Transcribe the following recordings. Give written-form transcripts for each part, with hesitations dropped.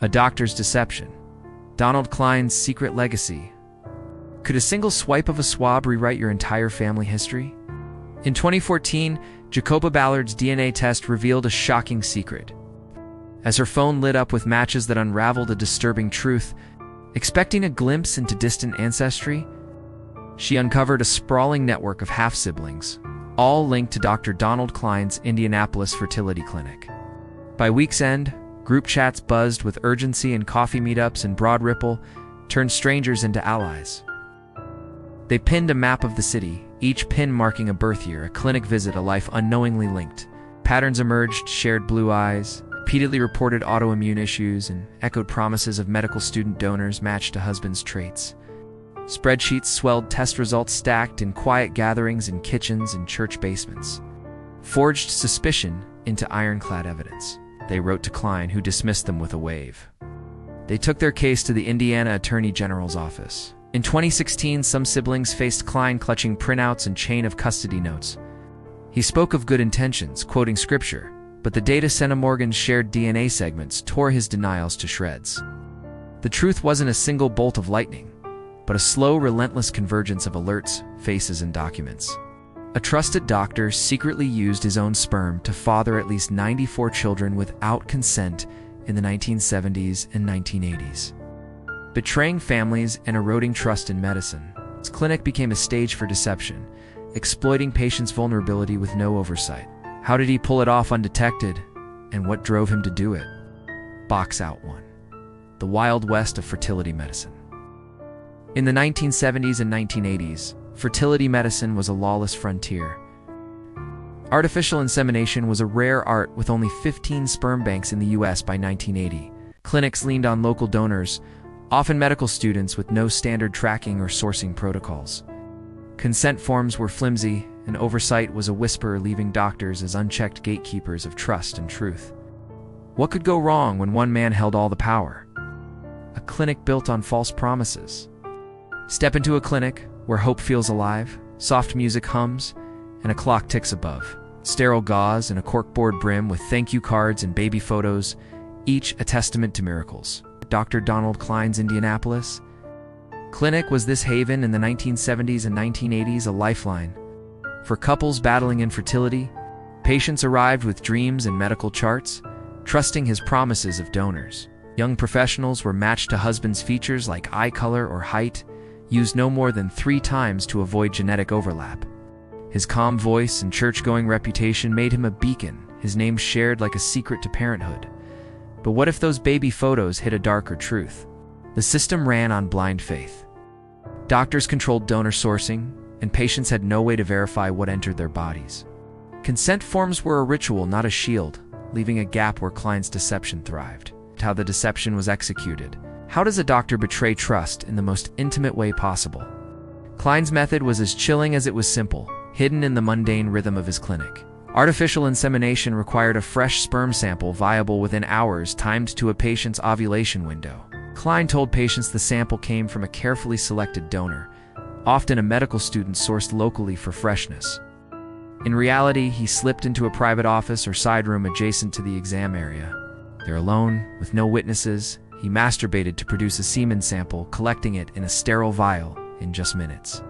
A doctor's deception. Donald Cline's secret legacy. Could a single swipe of a swab rewrite your entire family history? In 2014, Jacoba Ballard's DNA test revealed a shocking secret. As her phone lit up with matches that unraveled a disturbing truth, expecting a glimpse into distant ancestry, she uncovered a sprawling network of half-siblings, all linked to Dr. Donald Cline's Indianapolis fertility clinic. By week's end, group chats buzzed with urgency, and coffee meetups in Broad Ripple turned strangers into allies. They pinned a map of the city, each pin marking a birth year, a clinic visit, a life unknowingly linked. Patterns emerged: shared blue eyes, repeatedly reported autoimmune issues, and echoed promises of medical student donors matched to husband's traits. Spreadsheets swelled test results stacked in quiet gatherings in kitchens and church basements. Forged suspicion into ironclad evidence. They wrote to Cline, who dismissed them with a wave. They took their case to the Indiana Attorney General's office. In 2016, some siblings faced Cline clutching printouts and chain of custody notes. He spoke of good intentions, quoting scripture, but the data Centimorgan's shared DNA segments tore his denials to shreds. The truth wasn't a single bolt of lightning, but a slow, relentless convergence of alerts, faces, and documents. A trusted doctor secretly used his own sperm to father at least 94 children without consent in the 1970s and 1980s. Betraying families and eroding trust in medicine, his clinic became a stage for deception, exploiting patients' vulnerability with no oversight. How did he pull it off undetected, and what drove him to do it? Box Out 1. The Wild West of Fertility Medicine. In the 1970s and 1980s, fertility medicine was a lawless frontier. Artificial insemination was a rare art, with only 15 sperm banks in the U.S. by 1980. Clinics leaned on local donors, often medical students, with no standard tracking or sourcing protocols. Consent forms were flimsy, and oversight was a whisper, leaving doctors as unchecked gatekeepers of trust and truth. What could go wrong when one man held all the power? A clinic built on false promises. Step into a clinic where hope feels alive, soft music hums, and a clock ticks above. Sterile gauze and a corkboard brim with thank you cards and baby photos, each a testament to miracles. Dr. Donald Cline's Indianapolis clinic was this haven in the 1970s and 1980s, a lifeline. For couples battling infertility, patients arrived with dreams and medical charts, trusting his promises of donors. Young professionals were matched to husbands' features like eye color or height, used no more than 3 times to avoid genetic overlap. His calm voice and church-going reputation made him a beacon, his name shared like a secret to parenthood. But what if those baby photos hid a darker truth? The system ran on blind faith. Doctors controlled donor sourcing, and patients had no way to verify what entered their bodies. Consent forms were a ritual, not a shield, leaving a gap where Cline's deception thrived. How the deception was executed. How does a doctor betray trust in the most intimate way possible? Cline's method was as chilling as it was simple, hidden in the mundane rhythm of his clinic. Artificial insemination required a fresh sperm sample viable within hours, timed to a patient's ovulation window. Cline told patients the sample came from a carefully selected donor, often a medical student sourced locally for freshness. In reality, he slipped into a private office or side room adjacent to the exam area. There alone, with no witnesses, he masturbated to produce a semen sample, collecting it in a sterile vial in just minutes.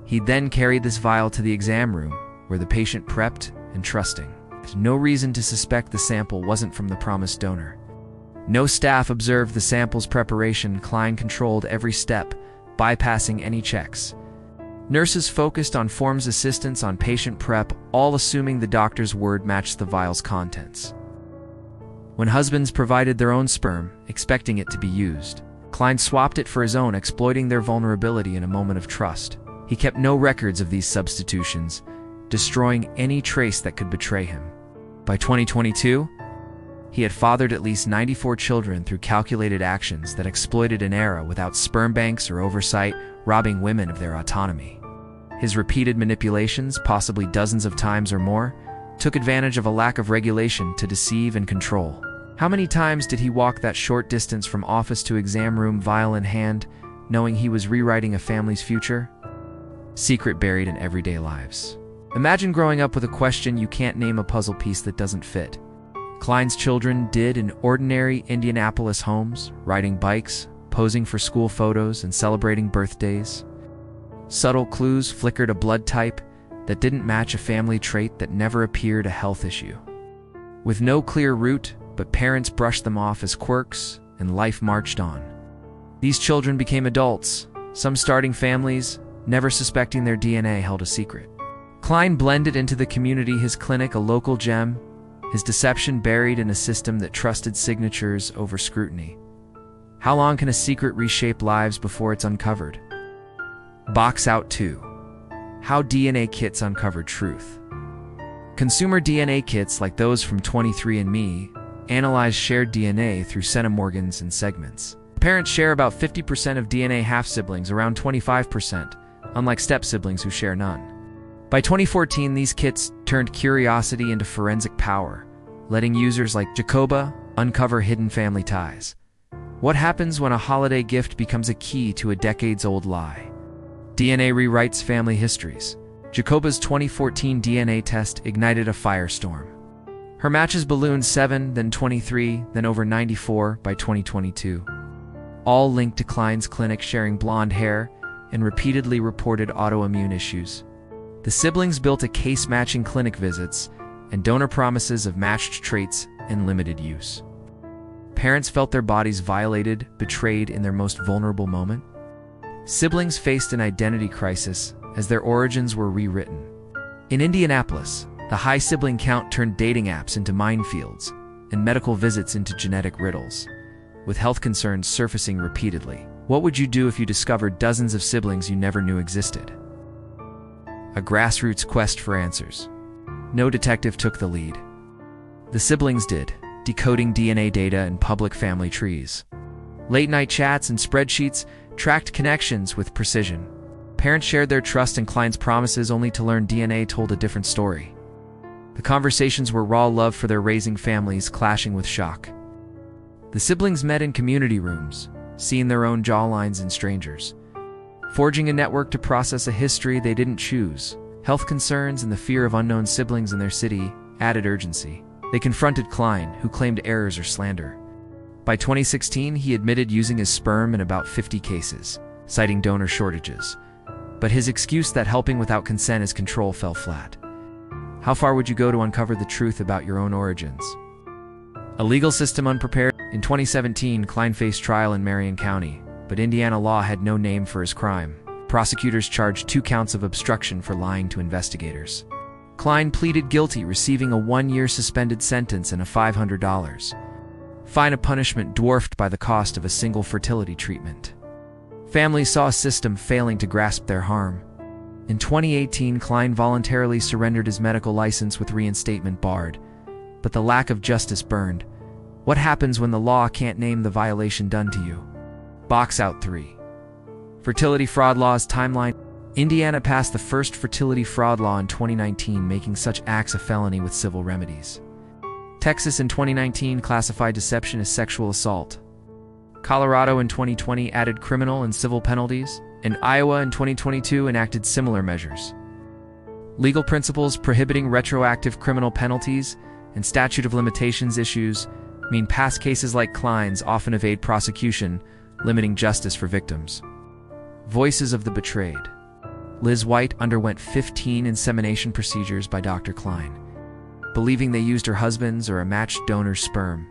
He then carried this vial to the exam room, where the patient prepped and trusting. No reason to suspect the sample wasn't from the promised donor. No staff observed the sample's preparation. Cline controlled every step, bypassing any checks. Nurses focused on forms, assistants on patient prep, all assuming the doctor's word matched the vial's contents. When husbands provided their own sperm, expecting it to be used, Cline swapped it for his own, exploiting their vulnerability in a moment of trust. He kept no records of these substitutions, destroying any trace that could betray him. By 2022, he had fathered at least 94 children through calculated actions that exploited an era without sperm banks or oversight, robbing women of their autonomy. His repeated manipulations, possibly dozens of times or more, took advantage of a lack of regulation to deceive and control. How many times did he walk that short distance from office to exam room, vial in hand, knowing he was rewriting a family's future? Secret buried in everyday lives. Imagine growing up with a question you can't name, a puzzle piece that doesn't fit. Cline's children did in ordinary Indianapolis homes, riding bikes, posing for school photos, and celebrating birthdays. Subtle clues flickered a blood type that didn't match a family trait that never appeared a health issue. With no clear route, but parents brushed them off as quirks, and life marched on. These children became adults, some starting families, never suspecting their DNA held a secret. Cline blended into the community, his clinic a local gem, his deception buried in a system that trusted signatures over scrutiny. How long can a secret reshape lives before it's uncovered? Box out 2. How DNA kits uncovered truth. Consumer DNA kits like those from 23andMe analyze shared DNA through centimorgans and segments. Parents share about 50% of DNA, half-siblings around 25%, unlike step-siblings who share none. By 2014, these kits turned curiosity into forensic power, letting users like Jacoba uncover hidden family ties. What happens when a holiday gift becomes a key to a decades-old lie? DNA rewrites family histories. Jacoba's 2014 DNA test ignited a firestorm. Her matches ballooned 7, then 23, then over 94 by 2022. All linked to Cline's clinic sharing blonde hair and repeatedly reported autoimmune issues. The siblings built a case matching clinic visits and donor promises of matched traits and limited use. Parents felt their bodies violated, betrayed in their most vulnerable moment. Siblings faced an identity crisis as their origins were rewritten. In Indianapolis, the high sibling count turned dating apps into minefields and medical visits into genetic riddles, with health concerns surfacing repeatedly. What would you do if you discovered dozens of siblings you never knew existed? A grassroots quest for answers. No detective took the lead. The siblings did, decoding DNA data in public family trees. Late-night chats and spreadsheets tracked connections with precision. Parents shared their trust in Cline's promises only to learn DNA told a different story. The conversations were raw love for their raising families clashing with shock. The siblings met in community rooms, seeing their own jawlines in strangers. Forging a network to process a history they didn't choose. Health concerns and the fear of unknown siblings in their city added urgency. They confronted Cline, who claimed errors or slander. By 2016, he admitted using his sperm in about 50 cases, citing donor shortages. But his excuse that helping without consent is control fell flat. How far would you go to uncover the truth about your own origins? A legal system unprepared. In 2017, Cline faced trial in Marion County, but Indiana law had no name for his crime. Prosecutors charged 2 counts of obstruction for lying to investigators. Cline pleaded guilty, receiving a 1-year suspended sentence and a $500 fine, a punishment dwarfed by the cost of a single fertility treatment. Families saw a system failing to grasp their harm. In 2018, Cline voluntarily surrendered his medical license with reinstatement barred, but the lack of justice burned. What happens when the law can't name the violation done to you? Box out 3. Fertility fraud laws timeline. Indiana passed the first fertility fraud law in 2019, making such acts a felony with civil remedies. Texas in 2019 classified deception as sexual assault. Colorado in 2020 added criminal and civil penalties, and Iowa in 2022 enacted similar measures. Legal principles prohibiting retroactive criminal penalties and statute of limitations issues mean past cases like Cline's often evade prosecution, limiting justice for victims. Voices of the betrayed. Liz White underwent 15 insemination procedures by Dr. Cline, believing they used her husband's or a matched donor's sperm.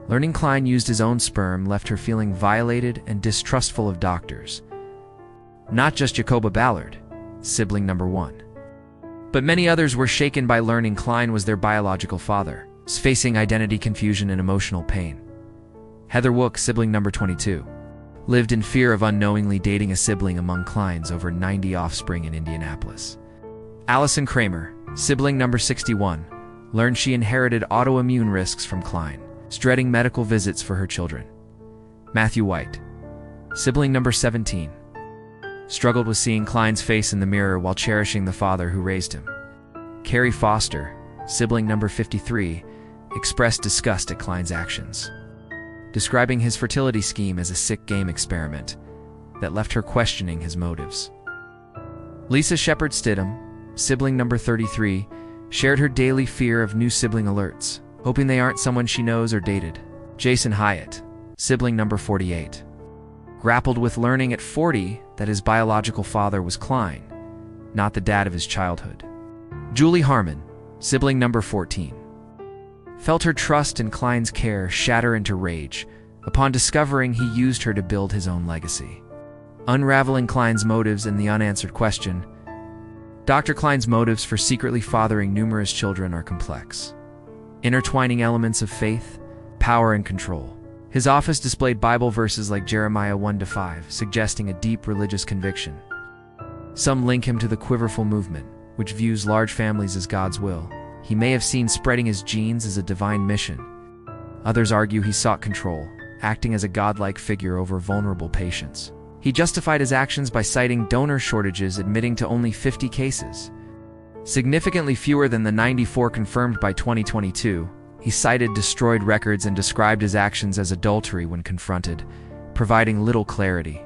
Learning Cline used his own sperm left her feeling violated and distrustful of doctors. Not just Jacoba Ballard, sibling number 1. But many others were shaken by learning Cline was their biological father, facing identity confusion and emotional pain. Heather Wook, sibling number 22, lived in fear of unknowingly dating a sibling among Cline's over 90 offspring in Indianapolis. Allison Kramer, sibling number 61, learned she inherited autoimmune risks from Cline, dreading medical visits for her children. Matthew White, sibling number 17, struggled with seeing Cline's face in the mirror while cherishing the father who raised him. Carrie Foster, sibling number 53, expressed disgust at Cline's actions, describing his fertility scheme as a sick game experiment that left her questioning his motives. Lisa Shepard Stidham, sibling number 33, shared her daily fear of new sibling alerts, hoping they aren't someone she knows or dated. Jason Hyatt, sibling number 48, grappled with learning at 40 that his biological father was Cline, not the dad of his childhood. Julie Harmon, sibling number 14, felt her trust in Cline's care shatter into rage upon discovering he used her to build his own legacy. Unraveling Cline's motives and the unanswered question. Dr. Cline's motives for secretly fathering numerous children are complex, intertwining elements of faith, power, and control. His office displayed Bible verses like Jeremiah 1-5, suggesting a deep religious conviction. Some link him to the Quiverful movement, which views large families as God's will. He may have seen spreading his genes as a divine mission. Others argue he sought control, acting as a godlike figure over vulnerable patients. He justified his actions by citing donor shortages, admitting to only 50 cases, significantly fewer than the 94 confirmed by 2022. He cited destroyed records and described his actions as adultery when confronted, providing little clarity.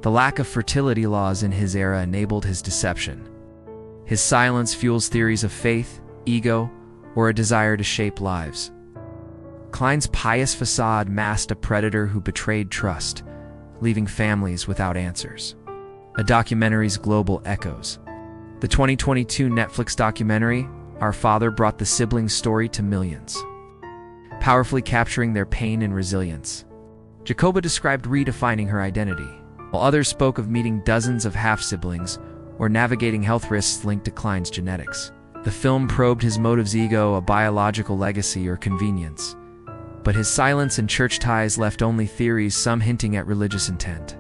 The lack of fertility laws in his era enabled his deception. His silence fuels theories of faith, ego, or a desire to shape lives. Cline's pious facade masked a predator who betrayed trust, leaving families without answers. A documentary's global echoes. The 2022 Netflix documentary, Our Father, brought the siblings' story to millions, powerfully capturing their pain and resilience. Jacoba described redefining her identity, while others spoke of meeting dozens of half-siblings or navigating health risks linked to Cline's genetics. The film probed his motives: ego, a biological legacy, or convenience. But his silence and church ties left only theories, some hinting at religious intent.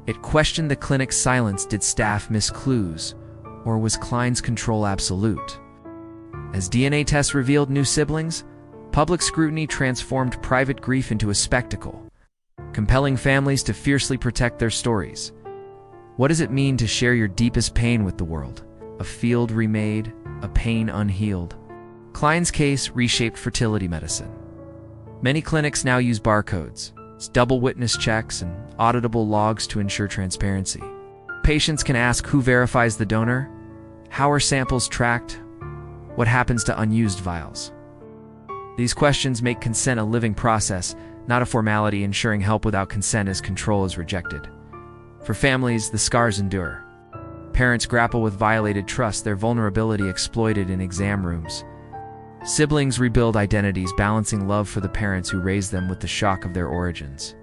It questioned the clinic's silence. Did staff miss clues, or was Cline's control absolute? As DNA tests revealed new siblings, public scrutiny transformed private grief into a spectacle, compelling families to fiercely protect their stories. What does it mean to share your deepest pain with the world? A field remade, a pain unhealed. Cline's case reshaped fertility medicine. Many clinics now use barcodes, double witness checks, and auditable logs to ensure transparency. Patients can ask who verifies the donor, how are samples tracked, what happens to unused vials. These questions make consent a living process, not a formality, ensuring help without consent as control is rejected. For families, the scars endure. Parents grapple with violated trust, their vulnerability exploited in exam rooms. Siblings rebuild identities, balancing love for the parents who raised them with the shock of their origins.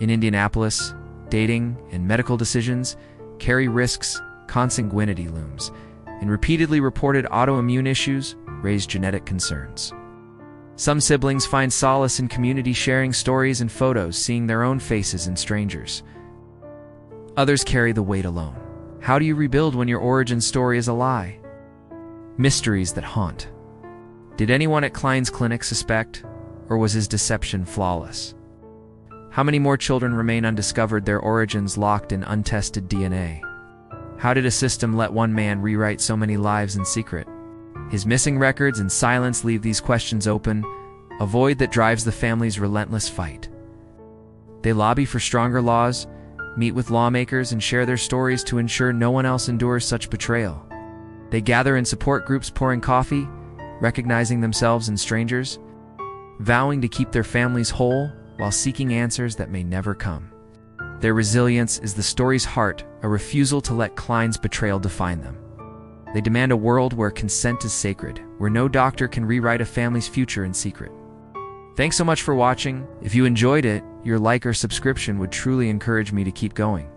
In Indianapolis, dating and medical decisions carry risks, consanguinity looms, and repeatedly reported autoimmune issues raise genetic concerns. Some siblings find solace in community, sharing stories and photos, seeing their own faces in strangers. Others carry the weight alone. How do you rebuild when your origin story is a lie? Mysteries that haunt. Did anyone at Cline's clinic suspect, or was his deception flawless? How many more children remain undiscovered, their origins locked in untested DNA? How did a system let one man rewrite so many lives in secret? His missing records and silence leave these questions open, a void that drives the family's relentless fight. They lobby for stronger laws, meet with lawmakers, and share their stories to ensure no one else endures such betrayal. They gather in support groups, pouring coffee, recognizing themselves in strangers, vowing to keep their families whole while seeking answers that may never come. Their resilience is the story's heart, a refusal to let Cline's betrayal define them. They demand a world where consent is sacred, where no doctor can rewrite a family's future in secret. Thanks so much for watching. If you enjoyed it, your like or subscription would truly encourage me to keep going.